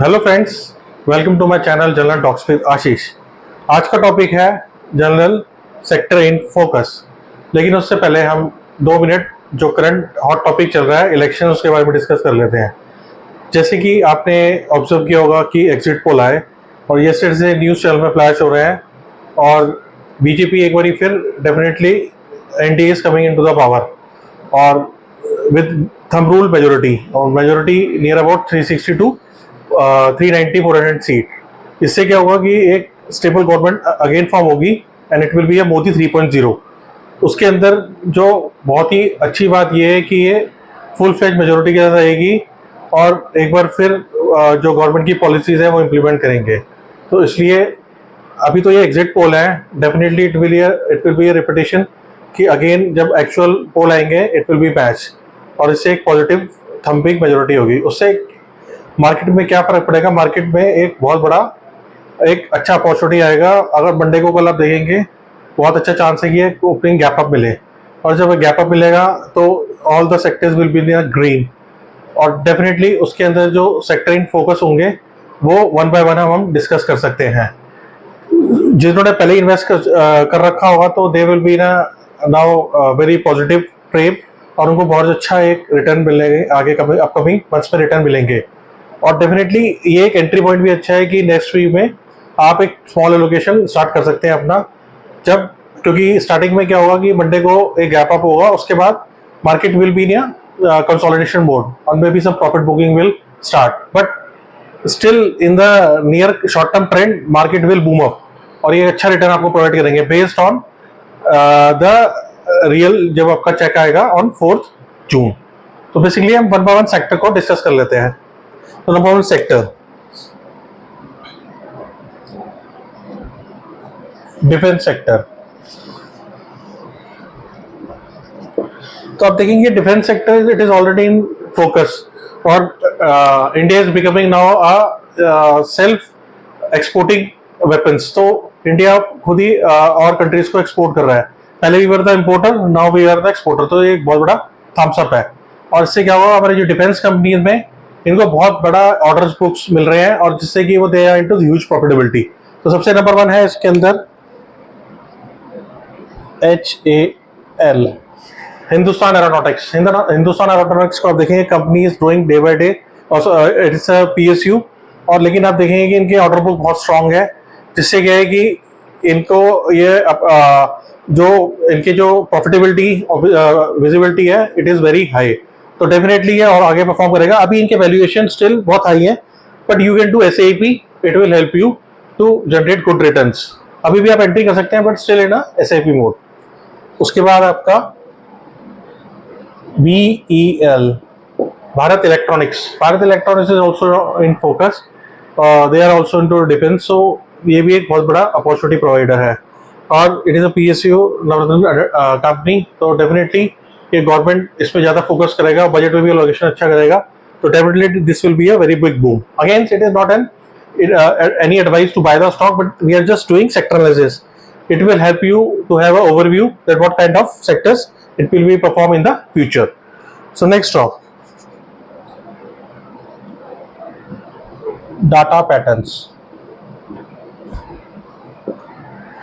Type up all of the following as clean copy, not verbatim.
Hello friends, welcome to my channel general talks with Ashish. आज का topic है general sector in focus. लेकिन उससे पहले हम 2 मिनट जो करंट हॉट टॉपिक चल रहा है इलेक्शन, उसके बारे में डिस्कस कर लेते हैं। जैसे कि आपने ऑब्जर्व किया होगा कि एग्जिट पोल आए और येस्टरडे से न्यूज़ चैनल में फ्लैश हो रहे हैं और बीजेपी एक बारी फिर definitely NDA is coming into the power और विद थंब रूल मेजोरिटी, और majority near about 360 to 390 400 seat. इससे क्या होगा कि एक स्टेबल गवर्नमेंट अगेन फॉर्म होगी and it will be a Modi 3.0। उसके अंदर जो बहुत ही अच्छी बात यह है कि ये फुल फ्लेज मेजोरिटी के साथ रहेगी और एक बार फिर जो गवर्नमेंट की पॉलिसीज है वो इम्प्लीमेंट करेंगे। तो इसलिए अभी तो ये एग्जिट पोल है, definitely it will be a repetition कि अगेन जब एक्चुअल पोल आएंगे इट विल बी मैच और इससे एक पॉजिटिव थम्पिंग मेजोरिटी होगी। उससे मार्केट में क्या फर्क पड़ेगा, मार्केट में एक बहुत बड़ा एक अच्छा अपॉर्चुनिटी आएगा। अगर मंडे को कल आप देखेंगे बहुत अच्छा चांस है कि एक ओपनिंग गैप अप मिले और जब गैप अप मिलेगा तो all the sectors will be in green और डेफिनेटली उसके अंदर जो सेक्टर इन फोकस होंगे वो वन बाय वन हम डिस्कस कर सकते हैं। जिन्होंने पहले इन्वेस्ट कर रखा होगा तो they will be now very positive frame और उनको बहुत अच्छा एक रिटर्न मिलेंगे, आगे अपकमिंग मंथ्स में रिटर्न मिलेंगे। और डेफिनेटली ये एक एंट्री पॉइंट भी अच्छा है कि नेक्स्ट वीक में आप एक स्मॉल एलोकेशन स्टार्ट कर सकते हैं अपना, जब क्योंकि स्टार्टिंग में क्या होगा कि मंडे को एक गैप अप होगा, उसके बाद market will be in consolidation mode or maybe some profit booking will start, but still in the near short term trend market will boom up और ये अच्छा रिटर्न आपको प्रोवाइड करेंगे बेस्ड ऑन द रियल जब आपका check आएगा on 4 जून। तो basically हम वन बाय वन सेक्टर को डिस्कस कर लेते हैं। तो नंबर 1 सेक्टर डिफेंस सेक्टर। तो आप देखेंगे defence sector it is already in focus और India is becoming now a self exporting weapons. तो इंडिया खुद ही और कंट्रीज को एक्सपोर्ट कर रहा है। पहले we were the importer, now we are the exporter. तो ये एक बहुत बड़ा थम्स अप है और इससे क्या होगा, हमारे जो डिफेंस कंपनीज में इनको बहुत बड़ा ऑर्डर्स बुक्स मिल रहे हैं और जिससे कि वो they are into huge profitability. तो सबसे नंबर 1 है इसके अंदर HAL, Hindustan Aeronautics. Hindustan Aeronautics को आप देखेंगे company is growing day by day और इट्स अ PSU और लेकिन आप देखेंगे कि इनके ऑर्डर बुक बहुत स्ट्रांग है, जिससे क्या है कि इनको ये जो इनके जो प्रॉफिटेबिलिटी विजिबिलिटी है इट इज वेरी हाई। तो डेफिनेटली ये और आगे परफॉर्म करेगा। अभी इनके वैल्यूएशन स्टिल बहुत हाई है, but you can do SAP, it will help you to generate good returns. अभी भी आप एंट्री कर सकते हैं but still in SAP mode. उसके बाद आपका BEL, Bharat electronics. Bharat electronics is also in focus, they are also into defence. So ये भी एक बहुत बड़ा अपॉर्चुनिटी प्रोवाइडर है और it is a PSU company. तो डेफिनेटली ये गवर्नमेंट इस पे ज्यादा फोकस करेगा, बजट में भी एलोकेशन अच्छा करेगा। तो definitely this will be a very big boom. Again it is not an any advice to buy the stock, but we are just doing sector analysis. It will help you to have an overview that what kind of sectors it will be perform in the future. So next stock, Data Patterns.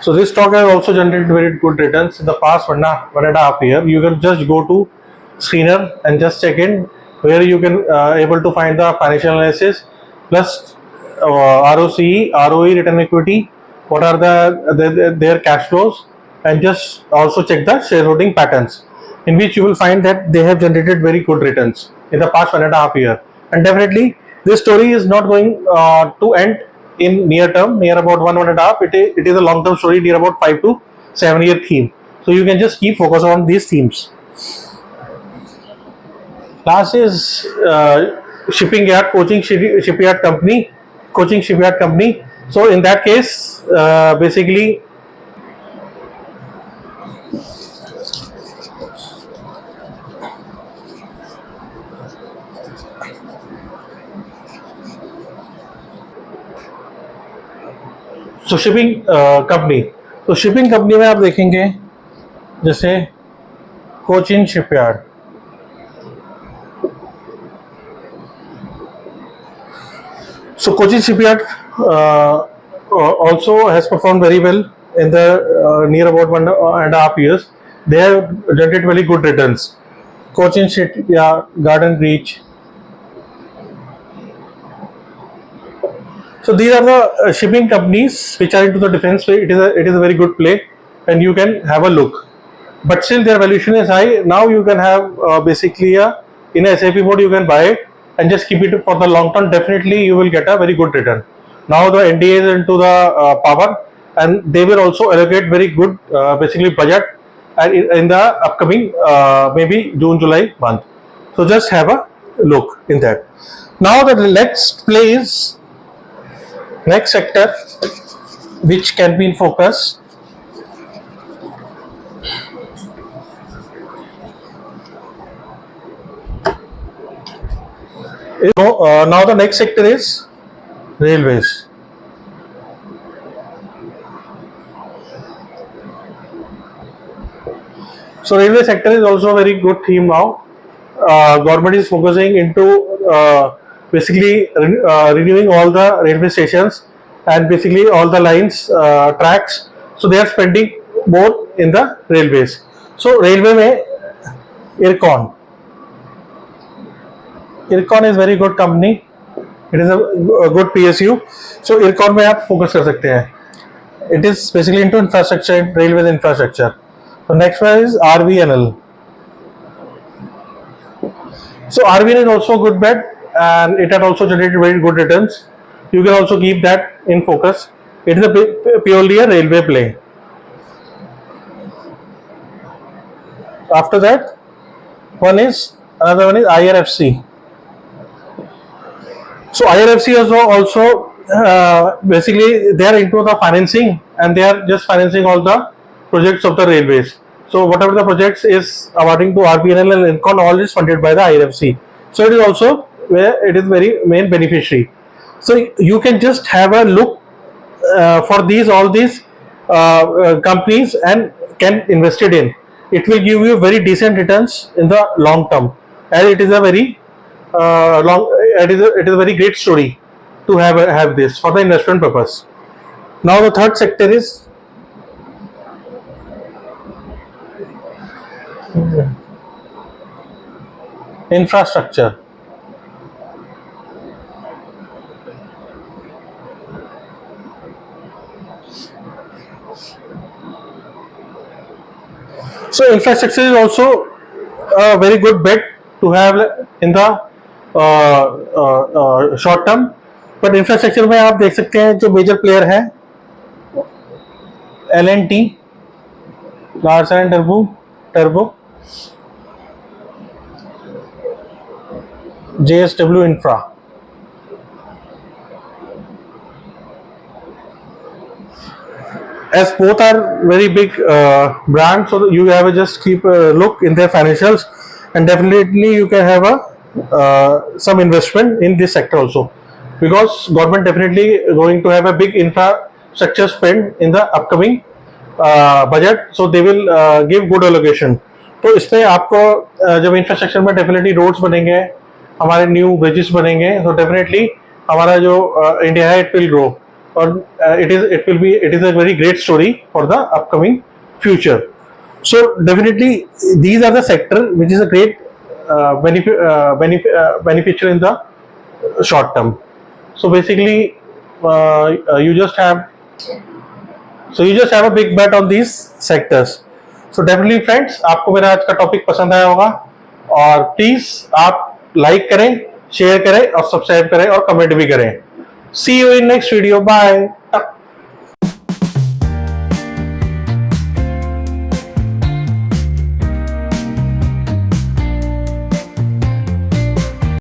So this stock has also generated very good returns in the past one and a half year. You can just go to screener and just check in where you can able to find the financial analysis plus ROCE, ROE, return equity, what are their cash flows, and just also check the shareholding patterns, in which you will find that they have generated very good returns in the past one and a half year. And definitely this story is not going to end in near term, near about one and a half. It is a long term story, near about 5 to 7 year theme. So you can just keep focus on these themes. Last is shipping yard, shipyard company, coaching shipyard company. So in that case, basically तो shipping company, तो shipping company में आप देखेंगे जैसे Cochin shipyard, So Cochin Shipyard also has performed very well in the near about 1.5 years. They have generated very good returns. Cochin Shipyard, Garden Reach. So these are the shipping companies which are into the defense. It is a very good play, and you can have a look. But still their valuation is high. Now you can have basically in a SIP mode you can buy it and just keep it for the long term. Definitely you will get a very good return. Now the NDA is into the power, and they will also allocate very good basically budget and in the upcoming maybe June-July month. So just have a look in that. Now the next play is next sector which can be in focus. Now the next sector is railways. So railway sector is also a very good theme now. Government is focusing into basically renewing all the railway stations and basically all the lines, tracks. So they are spending more in the railways. So railway में Ircon is very good company. It is a good PSU. So Ircon में आप focus कर सकते हैं. It is basically into infrastructure, railways infrastructure. So next one is RVNL. So RVNL is also a good bet, and it had also generated very good returns. You can also keep that in focus. It is purely a railway play. After that, another one is IRFC. So IRFC also basically they are into the financing, and they are just financing all the projects of the railways. So whatever the projects is awarding to RVNL and Ircon, all is funded by the IRFC. So it is also where it is very main beneficiary. So you can just have a look for all these companies and can invest it in. It will give you very decent returns in the long term, and it is a very it is a very great story to have this for the investment purpose. Now the third sector is infrastructure. So infrastructure is also a very good bet to have in the short term. But infrastructure में आप देख सकते हैं जो major player है L&T, Larsen and Turbo, JSW Infra. As both are very big brands, so you have to just keep a look in their financials, and definitely you can have a some investment in this sector also, because government definitely going to have a big infrastructure spend in the upcoming budget, so they will give good allocation. तो इसमें आपको जब infrastructure में definitely roads बनेंगे, हमारे new bridges बनेंगे, तो definitely हमारा जो इंडिया है इट विल ग्रो, और it is a very great story for the upcoming future. So definitely these are the sector which is a great beneficial in the short term. So basically you just have a big bet on these sectors. So definitely friends, आपको मेरा आज का topic पसंद आया होगा, और please आप like करें, शेयर करें और सब्सक्राइब करें और कमेंट भी करें. See you in next video. Bye.